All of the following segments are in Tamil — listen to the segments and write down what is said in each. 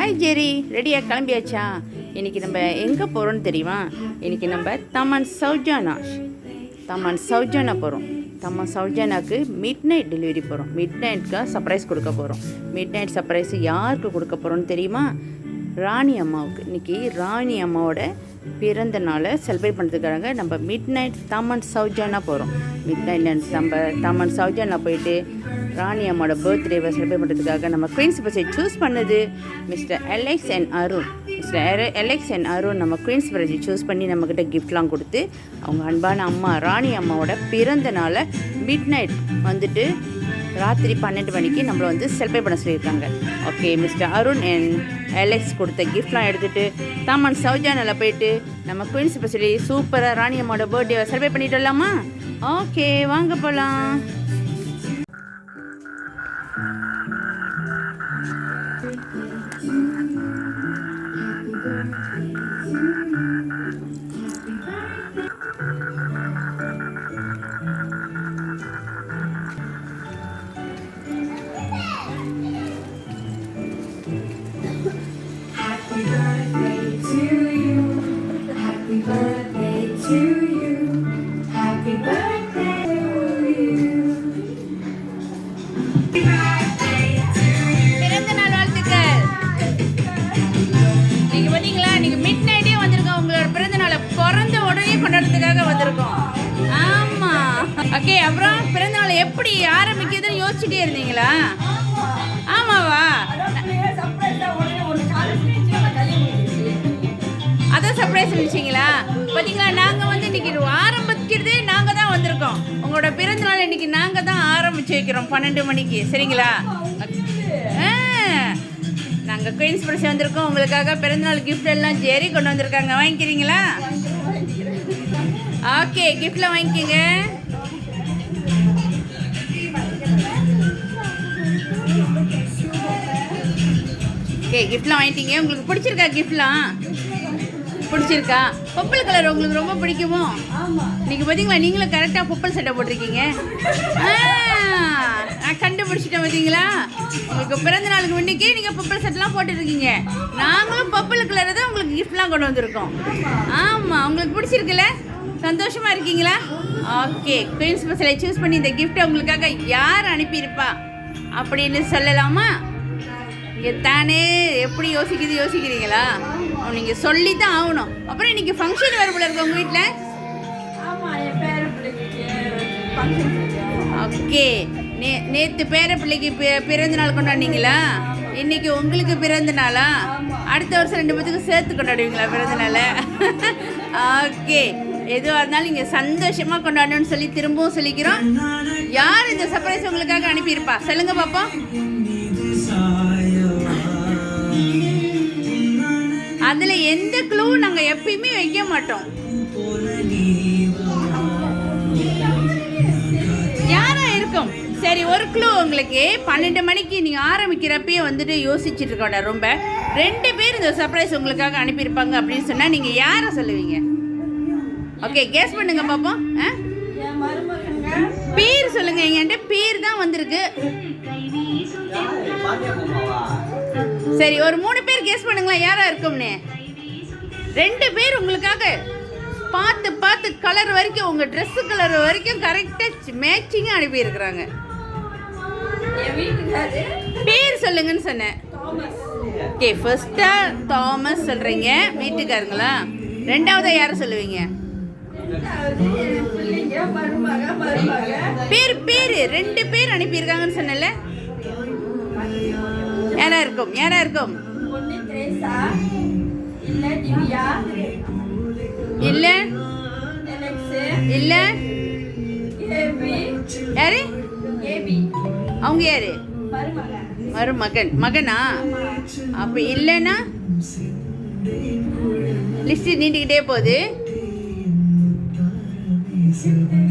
ஹாய் ஜெரி, ரெடியாக கிளம்பியாச்சா? இன்றைக்கி நம்ம எங்கே போகிறோன்னு தெரியுமா? இன்றைக்கி நம்ம தமன் சௌஜானா போகிறோம். தமன் சௌஜானாக்கு மிட் நைட் டெலிவரி போகிறோம். மிட் நைட்க்கு சர்ப்ரைஸ் கொடுக்க போகிறோம். மிட் நைட் சர்ப்ரைஸ் யாருக்கு கொடுக்க போகிறோன்னு தெரியுமா? ராணி அம்மாவுக்கு. இன்றைக்கி ராணி அம்மாவோட பிறந்த நாளை செலிப்ரேட் பண்ணுறதுக்காக நம்ம மிட் நைட் தமன் சௌஜானா போகிறோம். மிட் நைட் நம்ம தமன் சௌஜானா போயிட்டு ராணி அம்மாவோட பர்த்டேவை செலிப்ரேட் பண்ணுறதுக்காக நம்ம குயின்ஸ் பஸ்ஸை சூஸ் பண்ணது மிஸ்டர் எலெக்ஸ் அண்ட் அருண் நம்ம குயின்ஸ் பஸ்ஸை சூஸ் பண்ணி நம்மக்கிட்ட கிஃப்ட்லாம் கொடுத்து அவங்க அன்பான அம்மா ராணி அம்மாவோட பிறந்த நாளை மிட் நைட் வந்துட்டு ராத்திரி 12 மணிக்கு நம்மளை வந்து செலிப்ரேட் பண்ண சொல்லியிருக்காங்க. Okay, mister Arun and LX கொடுத்த கிஃப்ட்லாம் எடுத்துகிட்டு தமன் சௌஜானாவில் போயிட்டு நம்ம குயின்ஸ் பஸ்ஸில் சூப்பராக ராணி அம்மாவோட பர்த்டேவை செலிப்ரேட் பண்ணிட்டு வரலாமா? ஓகே, வாங்க போகலாம். கொண்டாடுறதுக்காக வந்திருக்கோம். ஆமா, ஓகே. அப்புறம் பிறந்தநாள் எப்படி ஆரம்பிக்குதுன்னு யோசிச்சுட்டே இருந்தீங்களா? ஆமாவா? அதான் சர்ப்ரைஸ் நினைச்சிங்களா? பார்த்தீங்களா, நாங்கள் வந்து இன்னைக்கு ஆரம்பிக்கிறதே நாங்கள் தான் வந்திருக்கோம். உங்களோட பிறந்தநாள் இன்னைக்கு நாங்கள் தான் ஆரம்பிச்சு வைக்கிறோம் 12 மணிக்கு. சரிங்களா? நாங்கள் குயின்ஸ் பஸ் வந்திருக்கோம். உங்களுக்காக பிறந்தநாள் கிஃப்ட் எல்லாம் ஜெரி கொண்டு வந்திருக்காங்க. வாங்கிக்கிறீங்களா? ஓகே, கிஃப்ட்லாம் வாங்கிக்கோங்க. ஓகே, கிஃப்ட்லாம் வாங்கிட்டீங்க. உங்களுக்கு பிடிச்சிருக்கா? கிஃப்ட்லாம் பிடிச்சிருக்கா? பர்பிள் கலர் உங்களுக்கு ரொம்ப பிடிக்குமோ? நீங்கள் பார்த்தீங்களா, நீங்களும் கரெக்டாக பர்பிள் சட்டை போட்டிருக்கீங்க. நான் கண்டுபிடிச்சிட்டேன். பார்த்தீங்களா, உங்களுக்கு பிறந்த நாளுக்கு முன்னைக்கே நீங்கள் பர்பிள் சட்டைலாம் போட்டுருக்கீங்க. நாங்களும் பர்பிள் கலரை தான் உங்களுக்கு கிஃப்ட்லாம் கொண்டு வந்திருக்கோம். ஆமாம், உங்களுக்கு பிடிச்சிருக்குல்ல? சந்தோஷமாக இருக்கீங்களா? ஓகே, குயின்ஸ் பஸ்ஸில் சூஸ் பண்ணி இந்த கிஃப்ட்டை உங்களுக்காக யார் அனுப்பியிருப்பா அப்படின்னு சொல்லலாமா? நீங்கள் தானே எப்படி யோசிக்கிறீங்களா? நீங்கள் சொல்லி தான் ஆகணும். அப்புறம் இன்றைக்கி ஃபங்க்ஷன் வர போல இருக்கு உங்கள் வீட்டில். ஓகே, நேற்று பேர பிள்ளைக்கு பிறந்த நாள் கொண்டாடினீங்களா? இன்னைக்கு உங்களுக்கு பிறந்த நாளா? அடுத்த வருஷம் 2 பேத்துக்கும் சேர்த்து கொண்டாடுவீங்களா பிறந்த நாளை? ஓகே, எதுவாக இருந்தாலும் நீங்கள் சந்தோஷமாக கொண்டாடணும்னு சொல்லி திரும்பவும் சொல்லிக்கிறோம். யார் இந்த சர்ப்ரைஸ் உங்களுக்காக அனுப்பியிருப்பா சொல்லுங்க பாப்போம். அதில் எந்த க்ளூவும் நாங்கள் எப்பயுமே வைக்க மாட்டோம். யாரா இருக்கும்? சரி, ஒரு க்ளூ உங்களுக்கு. 12 மணிக்கு நீங்கள் ஆரம்பிக்கிறப்பயே வந்துட்டு யோசிச்சுட்டு இருக்கோட ரொம்ப 2 பேர் இந்த சர்ப்ரைஸ் உங்களுக்காக அனுப்பியிருப்பாங்க அப்படின்னு சொன்னால் நீங்கள் யாரை சொல்லுவீங்க? ஓகே, கேஸ் பண்ணுங்க பாப்போம். பேர் சொல்லுங்க. என்கிட்ட பேர் தான் வந்திருக்கு. சரி, ஒரு 3 பேர் கேஸ் பண்ணுங்களா யாரா இருக்கும்னு. 2 பேர் உங்களுக்காக பார்த்து கலர் வரைக்கும், உங்க ட்ரெஸ் கலர் வரைக்கும் கரெக்டாக மேட்சிங்காக அனுப்பியிருக்கிறாங்க. பேர் சொல்லுங்கன்னு சொன்னேன். ஓகே, ஃபர்ஸ்டா தாமஸ் சொல்றீங்க, வீட்டுக்காரங்களா? 2வதா யாரை சொல்லுவீங்க? பேர் 2 பேர் அனுப்பியிருக்காங்கன்னு சொன்னல. யாரா இருக்கும்? இல்ல யாரு? அவங்க யாரு? மகனா? அப்ப இல்லைன்னா லிஸ்ட் நீண்டிக்கிட்டே போகுது.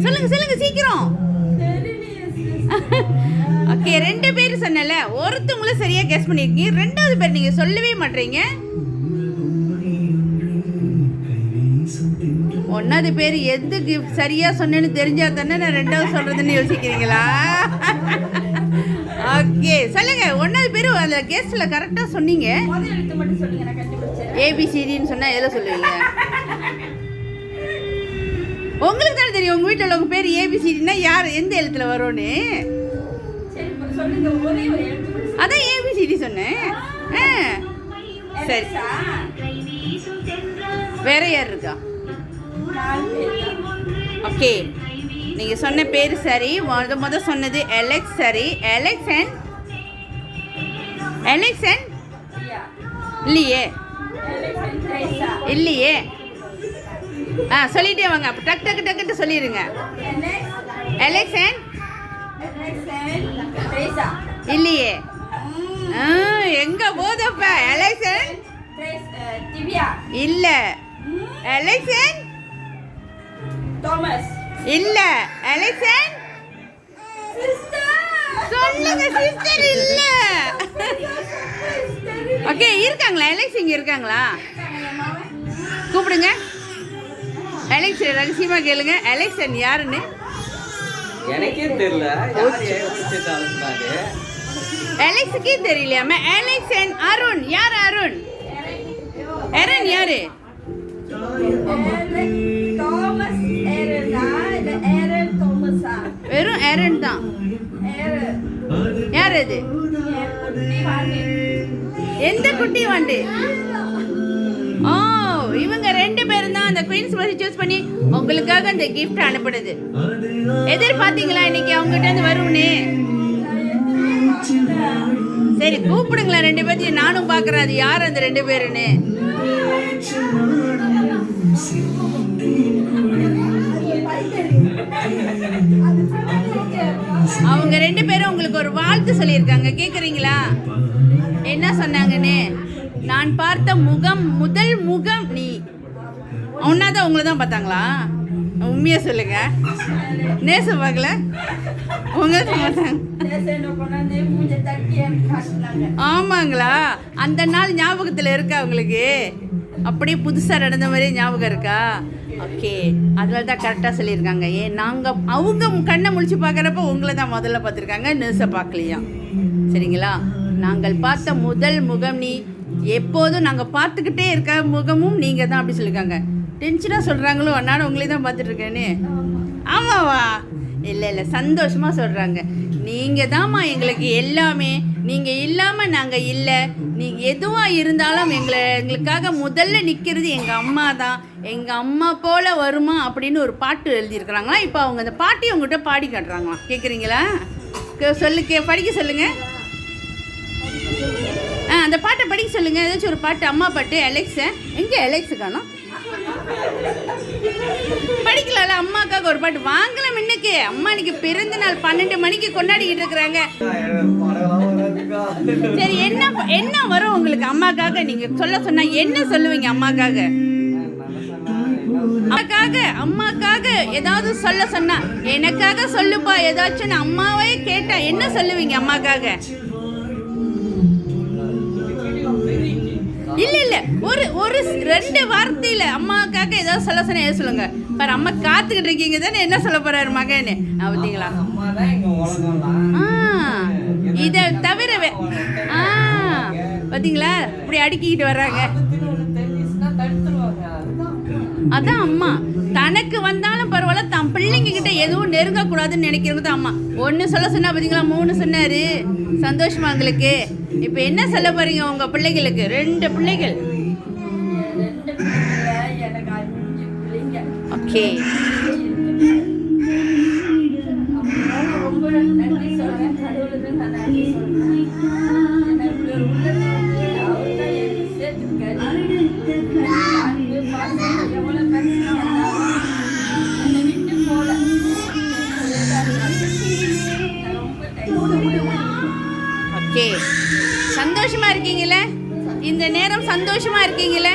சொல்லுங்க சீக்கிரம். ஓகே, 2 பேர் சொன்னல, ஒருத்தவங்களும் சரியா கெஸ் பண்ணிருக்கீங்க. 2வது பேர் நீங்க சொல்லவே மாட்டீங்க. 1வது பேர் எது சரியா சொன்னேன்னு தெரிஞ்சா தானே நான் 2வது சொல்றதுன்னு யோசிக்கிறீங்களா? ஓகே சொல்லுங்க. 1வது பேர் அந்த கெஸ்ட்ல கரெக்டா சொன்னீங்க. முதல் எழுத்து மட்டும் சொல்லுங்க, நான் கண்டுபிடிச்சேன். ஏபிசிடின்னு சொன்னா எதை சொல்லுவீங்க? உங்களுக்கு தானே தெரியும் உங்க வீட்டில் உங்க பேர் ஏபிசிடினா யார் எந்த எழுத்துல வரும்னு. சரி சொல்லுங்க, ஒரே ஒரு எழுத்து மட்டும் சொல்லுங்க. அதான் ஏபிசிடி சொன்னேன். சரி, வேற யார் இருக்கா? 4 பேர் தான். ஓகே, நீங்க சொன்ன பேர் சரி. முத சொன்னது அலெக்ஸ் சரி. Alex and Priya. இல்லையே அலெக்ஸ் திரேசா. இல்லையே. சொல்லிட்டே வாங்க. அப்போ டக்கு சொல்லிடுங்க. Alex and Teresa. இல்லையே. எங்க போதப்ப? Alex and Divya. இல்ல. Alex and Thomas. இல்ல. அலெக்ஸ் அண்ட் சொல்லுங்க சிஸ்டர். இல்ல. ஓகே, இருக்காங்களா அலெக்ஸ்? இங்க இருக்காங்களா? கூப்பிடுங்க. அலெக்ஸ் ரகசியமா கேளுங்க. அலெக்ஸ் அண்ட் யாருன்னு எனக்கே தெரியல. அலெக்ஸுக்கே தெரியலையாம? Alex and Arun. யார் அருண்? அருண் யாரு? தாமஸ் ஏரனா இல்ல ஏரன் தாமஸா? வெறும் அருண் தான். யார் அது? எந்த குட்டி வாண்டு? ஓ, இவங்க 2 பேரும் தான் அந்த குயின்ஸ் பத்தி சூஸ் பண்ணி உங்களுக்காக அந்த கிஃப்ட் அனுப்புனது. எதிர்பார்த்தீங்களா இன்னைக்கு அவங்ககிட்ட இருந்து வரும்னு? சரி, கூப்பிடுங்களா 2 பேர்த்தையும். நானும் பார்க்குறேன் அது யார் அந்த 2 பேருன்னு. அவங்க 2 பேரும் உங்களுக்கு ஒரு வாழ்த்து சொல்லியிருக்காங்க. கேட்குறீங்களா என்ன சொன்னாங்கன்னு? நான் பார்த்த முதல் முகம் நீ. அவனாதான் உங்களை தான் பார்த்தாங்களா? உண்மையாக சொல்லுங்க. நேசம் பார்க்கல உங்க தான் பார்த்தாங்க. ஆமாங்களா? அந்த நாள் ஞாபகத்தில் இருக்கா உங்களுக்கு? அப்படியே புதுசாக நடந்த மாதிரி ஞாபகம் இருக்கா? ஓகே, அதனால தான் கரெக்டாக சொல்லியிருக்காங்க. நாங்கள் அவங்க கண்ணை முழிச்சு பார்க்குறப்ப உங்களை தான் முதல்ல பார்த்துருக்காங்க, நியூஸை பார்க்கலையா? சரிங்களா? நாங்கள் பார்த்த முதல் முகம் நீ. எப்போதும் நாங்கள் பார்த்துக்கிட்டே இருக்க முகமும் நீங்கள் தான். அப்படி சொல்லியிருக்காங்க. டென்ஷனாக சொல்கிறாங்களோ நான் உங்களே தான் பார்த்துட்ருக்கேன்னு. ஆமாவா? இல்லை சந்தோஷமாக சொல்கிறாங்க. நீங்கள் தான்மா எங்களுக்கு எல்லாமே. நீங்கள் இல்லாமல் நாங்கள் இல்லை. நீங்கள் எதுவாக இருந்தாலும் எங்களுக்காக முதல்ல நிற்கிறது எங்கள் அம்மா தான். எங்கள் அம்மா போல் வருமா அப்படின்னு ஒரு பாட்டு எழுதியிருக்கிறாங்களா. இப்போ அவங்க அந்த பாட்டி உங்கள்கிட்ட பாடி காட்டுறாங்களாம். கேட்குறீங்களா? படிக்க சொல்லுங்கள். அந்த பாட்டை படிக்க சொல்லுங்கள். ஏதாச்சும் ஒரு பாட்டு, அம்மா பாட்டு. அலெக்ஸை எங்கே? அலெக்ஸு காணோம். படிக்கலாம்ல அம்மாக்காக ஒரு பாட்டு. வாங்கலாம் இன்னைக்கு. அம்மா இன்னைக்கு பிறந்த நாள் 12 மணிக்கு கொண்டாடிக்கிட்டு இருக்கிறாங்க. சரி, என்ன வரும் உங்களுக்கு அம்மாக்காக? நீங்க சொன்னா என்ன சொல்லுவீங்க அம்மாக்காக? அம்மாக்காக ஏதாவது சொன்னா எனக்காக சொல்லுப்பா ஏதாச்சும். அம்மாவே கேட்டா என்ன சொல்லுவீங்க அம்மாக்காக? இல்ல ஒரு 2 வார்த்தையில அம்மாக்காக ஏதாவது சொன்னா எது சொல்லுங்க பாரு. அம்மா காத்துக்கிட்டு இருக்கீங்க தானே, என்ன சொல்ல போறாரு மகன்னு? பார்த்தீங்களா? இதை தவிர பார்த்தீங்களா இப்படி அடுக்கிக்கிட்டு வர்றாங்க. அதான் அம்மா. தனக்கு வந்தாலும் பரவாயில்ல, தன் பிள்ளைங்க கிட்ட எதுவும் நெருங்கக்கூடாதுன்னு நினைக்கிறது தான் அம்மா. 1 சொல்ல சொன்னா பார்த்தீங்களா, 3 சொன்னாரு. சந்தோஷமா உங்களுக்கு? இப்போ என்ன சொல்ல போறீங்க உங்க பிள்ளைகளுக்கு? 2 பிள்ளைகள். ஓகே, ரொம்ப நன்றி சொல்றேன் கடவுளுக்கு. நான் நன்றி சொல்றேன். ஓகே, சந்தோஷமா இருக்கீங்களே? இந்த நேரம் சந்தோஷமா இருக்கீங்களே?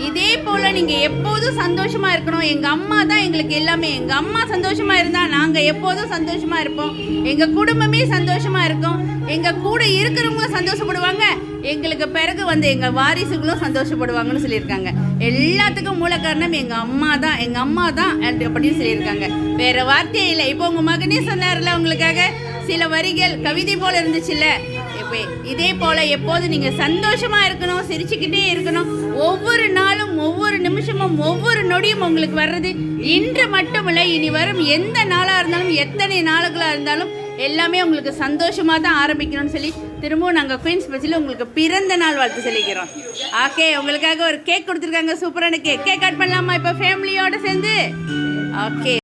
இதே போல் நீங்கள் எப்போதும் சந்தோஷமாக இருக்கணும். எங்கள் அம்மா தான் எங்களுக்கு எல்லாமே. எங்கள் அம்மா சந்தோஷமாக இருந்தால் நாங்கள் எப்போதும் சந்தோஷமாக இருப்போம். எங்கள் குடும்பமே சந்தோஷமாக இருக்கும். எங்கள் கூட இருக்கிறவங்களும் சந்தோஷப்படுவாங்க. எங்களுக்கு பிறகு வந்து எங்கள் வாரிசுகளும் சந்தோஷப்படுவாங்கன்னு சொல்லியிருக்காங்க. எல்லாத்துக்கும் மூல காரணம் எங்கள் அம்மா தான். எங்கள் அம்மா தான் அப்படின்னு சொல்லியிருக்காங்க. வேறு வார்த்தையே இல்லை. இப்போ உங்கள் மகனே சொன்னார்ல உங்களுக்காக சில வரிகள் கவிதை போல இருந்துச்சுல்ல. இப்போ இதே போல எப்போது நீங்க சந்தோஷமா இருக்கணும், சிரிச்சுக்கிட்டே இருக்கணும். ஒவ்வொரு நாளும் ஒவ்வொரு நிமிஷமும் ஒவ்வொரு நொடியும் உங்களுக்கு வர்றது இன்று மட்டும் இல்லை, இனி வரும் எந்த நாளாக இருந்தாலும் எத்தனை நாளுகளாக இருந்தாலும் எல்லாமே உங்களுக்கு சந்தோஷமாக தான் ஆரம்பிக்கணும்னு சொல்லி திரும்பவும் நாங்கள் குயின்ஸ் பஸ்ஸில் உங்களுக்கு பிறந்த நாள் வாழ்த்து சொல்லிக்கிறோம். ஓகே, உங்களுக்காக ஒரு கேக் கொடுத்துருக்காங்க, சூப்பரான கேக். கேக் கட் பண்ணலாமா இப்போ ஃபேமிலியோடு சேர்ந்து? ஓகே.